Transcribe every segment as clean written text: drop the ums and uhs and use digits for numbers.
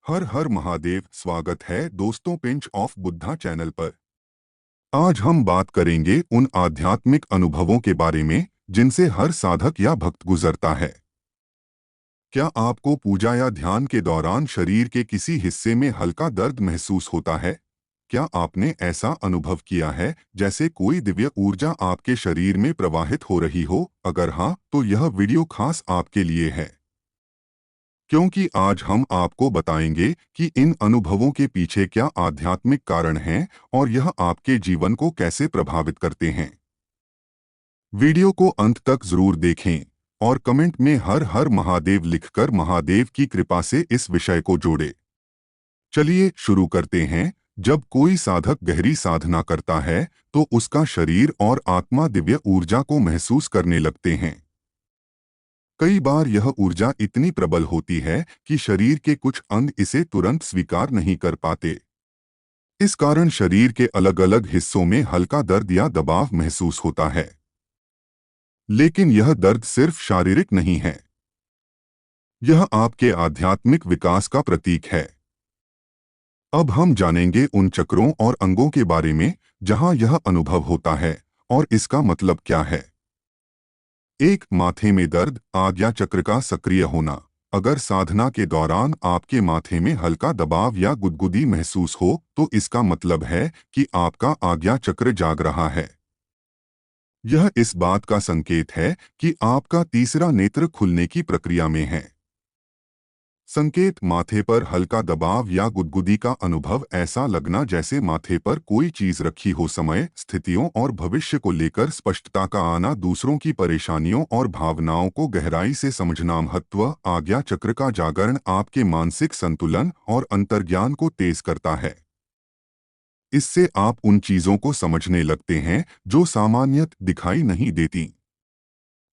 हर हर महादेव। स्वागत है दोस्तों पिंच ऑफ बुद्धा चैनल पर। आज हम बात करेंगे उन आध्यात्मिक अनुभवों के बारे में जिनसे हर साधक या भक्त गुजरता है। क्या आपको पूजा या ध्यान के दौरान शरीर के किसी हिस्से में हल्का दर्द महसूस होता है? क्या आपने ऐसा अनुभव किया है जैसे कोई दिव्य ऊर्जा आपके शरीर में प्रवाहित हो रही हो? अगर हाँ, तो यह वीडियो खास आपके लिए है, क्योंकि आज हम आपको बताएंगे कि इन अनुभवों के पीछे क्या आध्यात्मिक कारण हैं और यह आपके जीवन को कैसे प्रभावित करते हैं। वीडियो को अंत तक जरूर देखें और कमेंट में हर हर महादेव लिखकर महादेव की कृपा से इस विषय को जोड़े। चलिए शुरू करते हैं। जब कोई साधक गहरी साधना करता है तो उसका शरीर और आत्मा दिव्य ऊर्जा को महसूस करने लगते हैं। कई बार यह ऊर्जा इतनी प्रबल होती है कि शरीर के कुछ अंग इसे तुरंत स्वीकार नहीं कर पाते। इस कारण शरीर के अलग अलग हिस्सों में हल्का दर्द या दबाव महसूस होता है। लेकिन यह दर्द सिर्फ शारीरिक नहीं है, यह आपके आध्यात्मिक विकास का प्रतीक है। अब हम जानेंगे उन चक्रों और अंगों के बारे में जहां यह अनुभव होता है और इसका मतलब क्या है। एक, माथे में दर्द, आज्ञा चक्र का सक्रिय होना। अगर साधना के दौरान आपके माथे में हल्का दबाव या गुदगुदी महसूस हो तो इसका मतलब है कि आपका आज्ञा चक्र जाग रहा है। यह इस बात का संकेत है कि आपका तीसरा नेत्र खुलने की प्रक्रिया में है। संकेत, माथे पर हल्का दबाव या गुदगुदी का अनुभव, ऐसा लगना जैसे माथे पर कोई चीज रखी हो। समय, स्थितियों और भविष्य को लेकर स्पष्टता का आना। दूसरों की परेशानियों और भावनाओं को गहराई से समझना। महत्व, आज्ञा चक्र का जागरण आपके मानसिक संतुलन और अंतर्ज्ञान को तेज करता है। इससे आप उन चीजों को समझने लगते हैं जो सामान्यत दिखाई नहीं देती।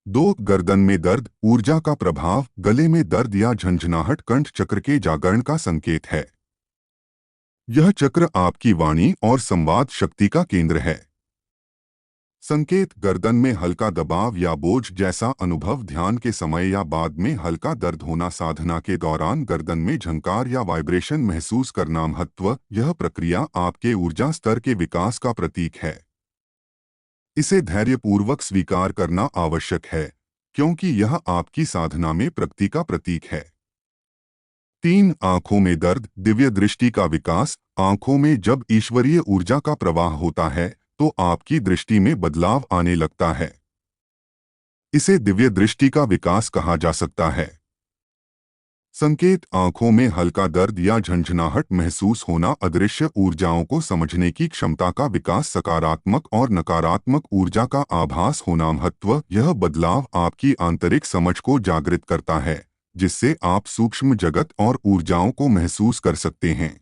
दो, गर्दन में दर्द, ऊर्जा का प्रभाव। गले में दर्द या झंझनाहट कंठ चक्र के जागरण का संकेत है। यह चक्र आपकी वाणी और संवाद शक्ति का केंद्र है। संकेत, गर्दन में हल्का दबाव या बोझ जैसा अनुभव, ध्यान के समय या बाद में हल्का दर्द होना। साधना के दौरान गर्दन में झंकार या वाइब्रेशन महसूस करना। महत्व, यह प्रक्रिया आपके ऊर्जा स्तर के विकास का प्रतीक है। इसे धैर्यपूर्वक स्वीकार करना आवश्यक है, क्योंकि यह आपकी साधना में प्रगति का प्रतीक है। तीन, आंखों में दर्द, दिव्य दृष्टि का विकास। आंखों में जब ईश्वरीय ऊर्जा का प्रवाह होता है तो आपकी दृष्टि में बदलाव आने लगता है। इसे दिव्य दृष्टि का विकास कहा जा सकता है। संकेत, आंखों में हल्का दर्द या झंझनाहट महसूस होना। अदृश्य ऊर्जाओं को समझने की क्षमता का विकास। सकारात्मक और नकारात्मक ऊर्जा का आभास होना। महत्व, यह बदलाव आपकी आंतरिक समझ को जागृत करता है, जिससे आप सूक्ष्म जगत और ऊर्जाओं को महसूस कर सकते हैं।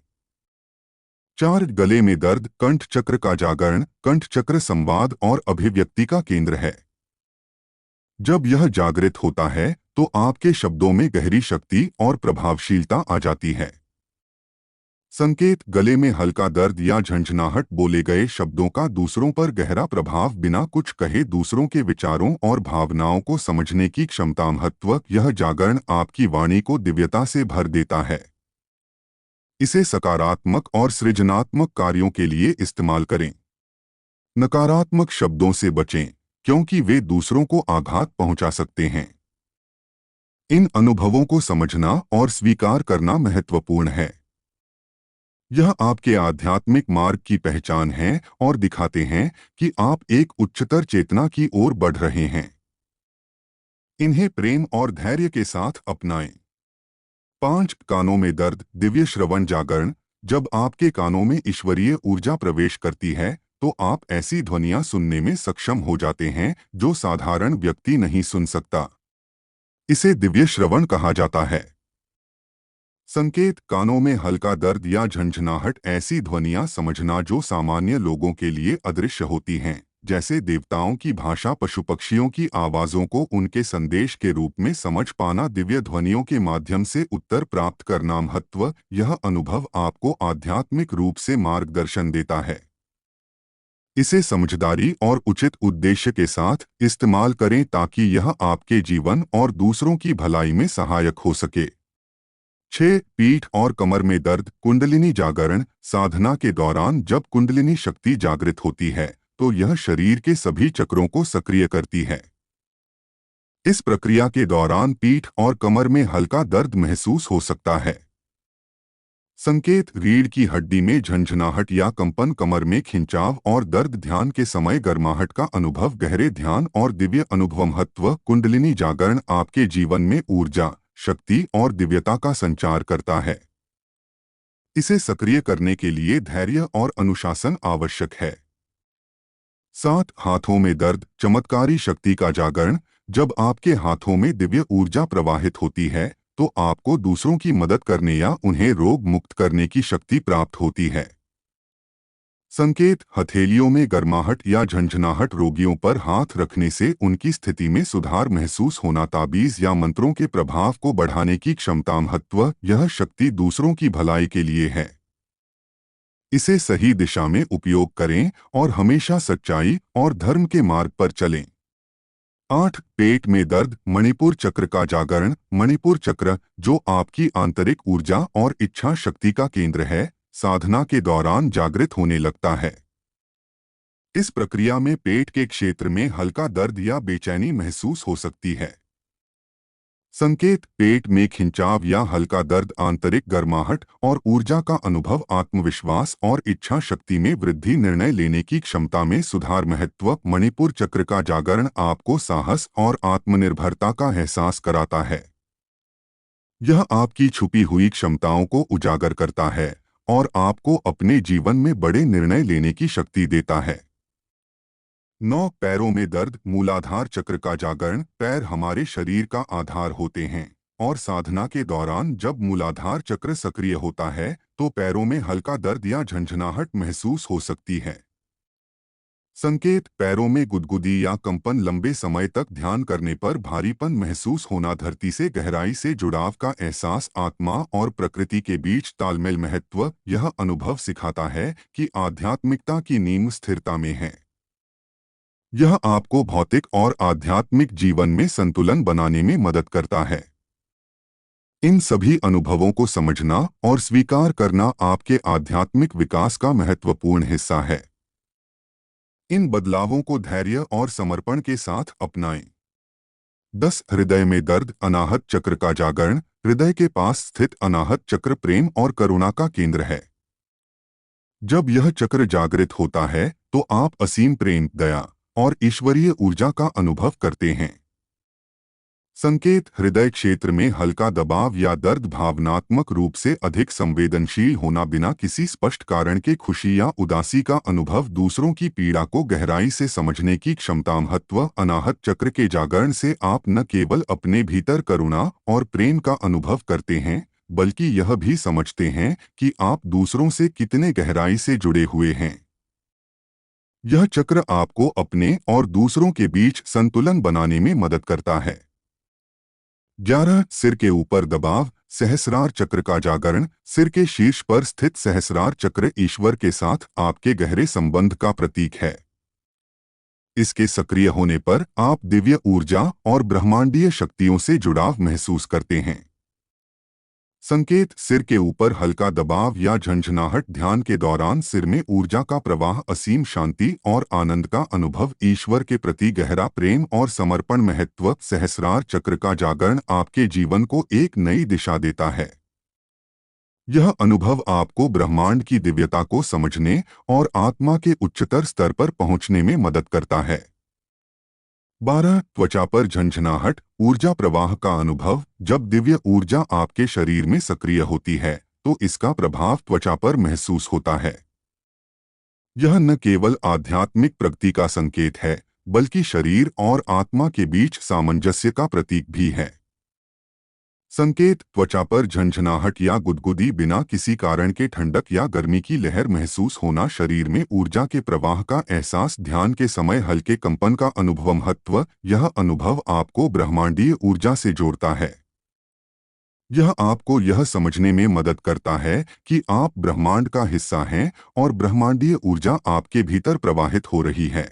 चार, गले में दर्द, कंठ चक्र का जागरण। कंठ चक्र संवाद और अभिव्यक्ति का केंद्र है। जब यह जागृत होता है तो आपके शब्दों में गहरी शक्ति और प्रभावशीलता आ जाती है। संकेत, गले में हल्का दर्द या झंझनाहट, बोले गए शब्दों का दूसरों पर गहरा प्रभाव बिना कुछ कहे। दूसरों के विचारों और भावनाओं को समझने की क्षमता। महत्व, यह जागरण आपकी वाणी को दिव्यता से भर देता है। इसे सकारात्मक और सृजनात्मक कार्यों के लिए इस्तेमाल करें। नकारात्मक शब्दों से बचें, क्योंकि वे दूसरों को आघात पहुंचा सकते हैं। इन अनुभवों को समझना और स्वीकार करना महत्वपूर्ण है। यह आपके आध्यात्मिक मार्ग की पहचान है और दिखाते हैं कि आप एक उच्चतर चेतना की ओर बढ़ रहे हैं। इन्हें प्रेम और धैर्य के साथ अपनाएं। पांच, कानों में दर्द, दिव्य श्रवण जागरण। जब आपके कानों में ईश्वरीय ऊर्जा प्रवेश करती है तो आप ऐसी ध्वनियां सुनने में सक्षम हो जाते हैं जो साधारण व्यक्ति नहीं सुन सकता। इसे दिव्य श्रवण कहा जाता है। संकेत, कानों में हल्का दर्द या झंझनाहट, ऐसी ध्वनियां समझना जो सामान्य लोगों के लिए अदृश्य होती हैं, जैसे देवताओं की भाषा, पशु पक्षियों की आवाजों को उनके संदेश के रूप में समझ पाना। दिव्य ध्वनियों के माध्यम से उत्तर प्राप्त करना। महत्व, यह अनुभव आपको आध्यात्मिक रूप से मार्गदर्शन देता है। इसे समझदारी और उचित उद्देश्य के साथ इस्तेमाल करें ताकि यह आपके जीवन और दूसरों की भलाई में सहायक हो सके। 6. पीठ और कमर में दर्द। कुंडलिनी जागरण। साधना के दौरान जब कुंडलिनी शक्ति जागृत होती है तो यह शरीर के सभी चक्रों को सक्रिय करती है। इस प्रक्रिया के दौरान पीठ और कमर में हल्का दर्द महसूस हो सकता है। संकेत: रीढ़ की हड्डी में झंझनाहट या कंपन, कमर में खिंचाव और दर्द। ध्यान के समय गर्माहट का अनुभव। गहरे ध्यान और दिव्य अनुभव। महत्व: कुंडलिनी जागरण आपके जीवन में ऊर्जा, शक्ति और दिव्यता का संचार करता है। इसे सक्रिय करने के लिए धैर्य और अनुशासन आवश्यक है। 7. हाथों में दर्द। चमत्कारी शक्ति का जागरण। जब आपके हाथों में दिव्य ऊर्जा प्रवाहित होती है तो आपको दूसरों की मदद करने या उन्हें रोग मुक्त करने की शक्ति प्राप्त होती है। संकेत: हथेलियों में गर्माहट या झंझनाहट। रोगियों पर हाथ रखने से उनकी स्थिति में सुधार महसूस होना। ताबीज या मंत्रों के प्रभाव को बढ़ाने की क्षमता। महत्व: यह शक्ति दूसरों की भलाई के लिए है। इसे सही दिशा में उपयोग करें और हमेशा सच्चाई और धर्म के मार्ग पर चलें। 8. पेट में दर्द। मणिपुर चक्र का जागरण। मणिपुर चक्र, जो आपकी आंतरिक ऊर्जा और इच्छा शक्ति का केंद्र है, साधना के दौरान जागृत होने लगता है। इस प्रक्रिया में पेट के क्षेत्र में हल्का दर्द या बेचैनी महसूस हो सकती है। संकेत: पेट में खिंचाव या हल्का दर्द, आंतरिक गर्माहट और ऊर्जा का अनुभव। आत्मविश्वास और इच्छा शक्ति में वृद्धि। निर्णय लेने की क्षमता में सुधार। महत्व: मणिपुर चक्र का जागरण आपको साहस और आत्मनिर्भरता का एहसास कराता है। यह आपकी छुपी हुई क्षमताओं को उजागर करता है और आपको अपने जीवन में बड़े निर्णय लेने की शक्ति देता है। 9. पैरों में दर्द। मूलाधार चक्र का जागरण। पैर हमारे शरीर का आधार होते हैं और साधना के दौरान जब मूलाधार चक्र सक्रिय होता है तो पैरों में हल्का दर्द या झंझनाहट महसूस हो सकती है। संकेत: पैरों में गुदगुदी या कंपन। लंबे समय तक ध्यान करने पर भारीपन महसूस होना। धरती से गहराई से जुड़ाव का एहसास। आत्मा और प्रकृति के बीच तालमेल। महत्व: यह अनुभव सिखाता है कि आध्यात्मिकता की नींव स्थिरता में है। यह आपको भौतिक और आध्यात्मिक जीवन में संतुलन बनाने में मदद करता है। इन सभी अनुभवों को समझना और स्वीकार करना आपके आध्यात्मिक विकास का महत्वपूर्ण हिस्सा है। इन बदलावों को धैर्य और समर्पण के साथ अपनाएं। 10. हृदय में दर्द। अनाहत चक्र का जागरण। हृदय के पास स्थित अनाहत चक्र प्रेम और करुणा का केंद्र है। जब यह चक्र जागृत होता है तो आप असीम प्रेम, दया और ईश्वरीय ऊर्जा का अनुभव करते हैं। संकेत: हृदय क्षेत्र में हल्का दबाव या दर्द। भावनात्मक रूप से अधिक संवेदनशील होना। बिना किसी स्पष्ट कारण के खुशी या उदासी का अनुभव। दूसरों की पीड़ा को गहराई से समझने की क्षमता। महत्व: अनाहत चक्र के जागरण से आप न केवल अपने भीतर करुणा और प्रेम का अनुभव करते हैं बल्कि यह भी समझते हैं कि आप दूसरों से कितने गहराई से जुड़े हुए हैं। यह चक्र आपको अपने और दूसरों के बीच संतुलन बनाने में मदद करता है। 11. सिर के ऊपर दबाव। सहस्रार चक्र का जागरण। सिर के शीर्ष पर स्थित सहस्रार चक्र ईश्वर के साथ आपके गहरे संबंध का प्रतीक है। इसके सक्रिय होने पर आप दिव्य ऊर्जा और ब्रह्मांडीय शक्तियों से जुड़ाव महसूस करते हैं। संकेत: सिर के ऊपर हल्का दबाव या झंझनाहट। ध्यान के दौरान सिर में ऊर्जा का प्रवाह। असीम शांति और आनंद का अनुभव। ईश्वर के प्रति गहरा प्रेम और समर्पण। महत्व: सहस्रार चक्र का जागरण आपके जीवन को एक नई दिशा देता है। यह अनुभव आपको ब्रह्मांड की दिव्यता को समझने और आत्मा के उच्चतर स्तर पर पहुंचने में मदद करता है। 12. त्वचा पर झंझनाहट। ऊर्जा प्रवाह का अनुभव। जब दिव्य ऊर्जा आपके शरीर में सक्रिय होती है तो इसका प्रभाव त्वचा पर महसूस होता है। यह न केवल आध्यात्मिक प्रगति का संकेत है बल्कि शरीर और आत्मा के बीच सामंजस्य का प्रतीक भी है। संकेत: त्वचा पर झंझनाहट या गुदगुदी। बिना किसी कारण के ठंडक या गर्मी की लहर महसूस होना। शरीर में ऊर्जा के प्रवाह का एहसास। ध्यान के समय हल्के कंपन का अनुभव। महत्व: यह अनुभव आपको ब्रह्मांडीय ऊर्जा से जोड़ता है। यह आपको यह समझने में मदद करता है कि आप ब्रह्मांड का हिस्सा हैं और ब्रह्मांडीय ऊर्जा आपके भीतर प्रवाहित हो रही है।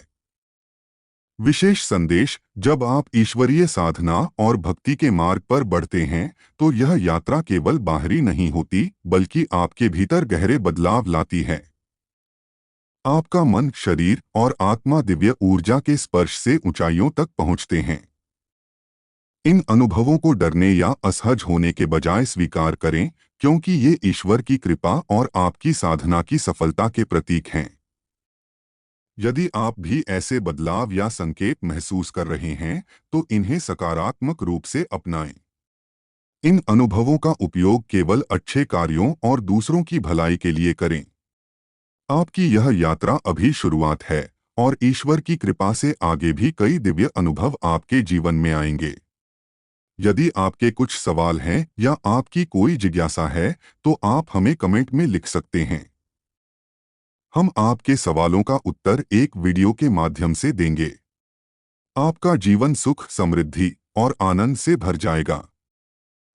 विशेष संदेश: जब आप ईश्वरीय साधना और भक्ति के मार्ग पर बढ़ते हैं तो यह यात्रा केवल बाहरी नहीं होती बल्कि आपके भीतर गहरे बदलाव लाती है। आपका मन, शरीर और आत्मा दिव्य ऊर्जा के स्पर्श से ऊंचाइयों तक पहुंचते हैं। इन अनुभवों को डरने या असहज होने के बजाय स्वीकार करें, क्योंकि ये ईश्वर की कृपा और आपकी साधना की सफलता के प्रतीक हैं। यदि आप भी ऐसे बदलाव या संकेत महसूस कर रहे हैं तो इन्हें सकारात्मक रूप से अपनाएं। इन अनुभवों का उपयोग केवल अच्छे कार्यों और दूसरों की भलाई के लिए करें। आपकी यह यात्रा अभी शुरुआत है और ईश्वर की कृपा से आगे भी कई दिव्य अनुभव आपके जीवन में आएंगे। यदि आपके कुछ सवाल हैं या आपकी कोई जिज्ञासा है तो आप हमें कमेंट में लिख सकते हैं। हम आपके सवालों का उत्तर एक वीडियो के माध्यम से देंगे। आपका जीवन सुख, समृद्धि और आनंद से भर जाएगा।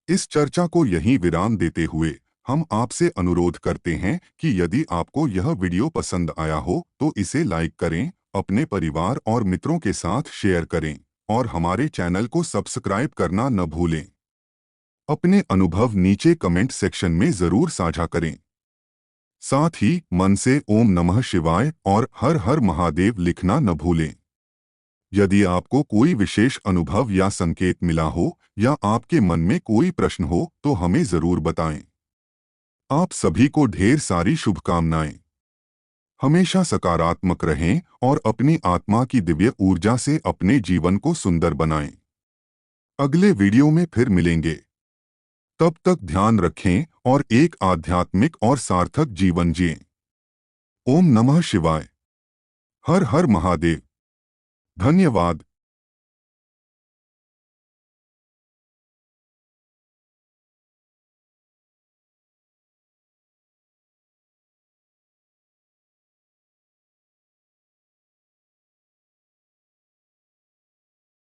इस चर्चा को यहीं विराम देते हुए हम आपसे अनुरोध करते हैं कि यदि आपको यह वीडियो पसंद आया हो तो इसे लाइक करें, अपने परिवार और मित्रों के साथ शेयर करें और हमारे चैनल को सब्सक्राइब करना न भूलें। अपने अनुभव नीचे कमेंट सेक्शन में जरूर साझा करें। साथ ही मन से ओम नमः शिवाय और हर हर महादेव लिखना न भूलें। यदि आपको कोई विशेष अनुभव या संकेत मिला हो या आपके मन में कोई प्रश्न हो तो हमें जरूर बताएं। आप सभी को ढेर सारी शुभकामनाएं। हमेशा सकारात्मक रहें और अपनी आत्मा की दिव्य ऊर्जा से अपने जीवन को सुंदर बनाएं। अगले वीडियो में फिर मिलेंगे। तब तक ध्यान रखें और एक आध्यात्मिक और सार्थक जीवन जिएं। ओम नमः शिवाय। हर हर महादेव। धन्यवाद।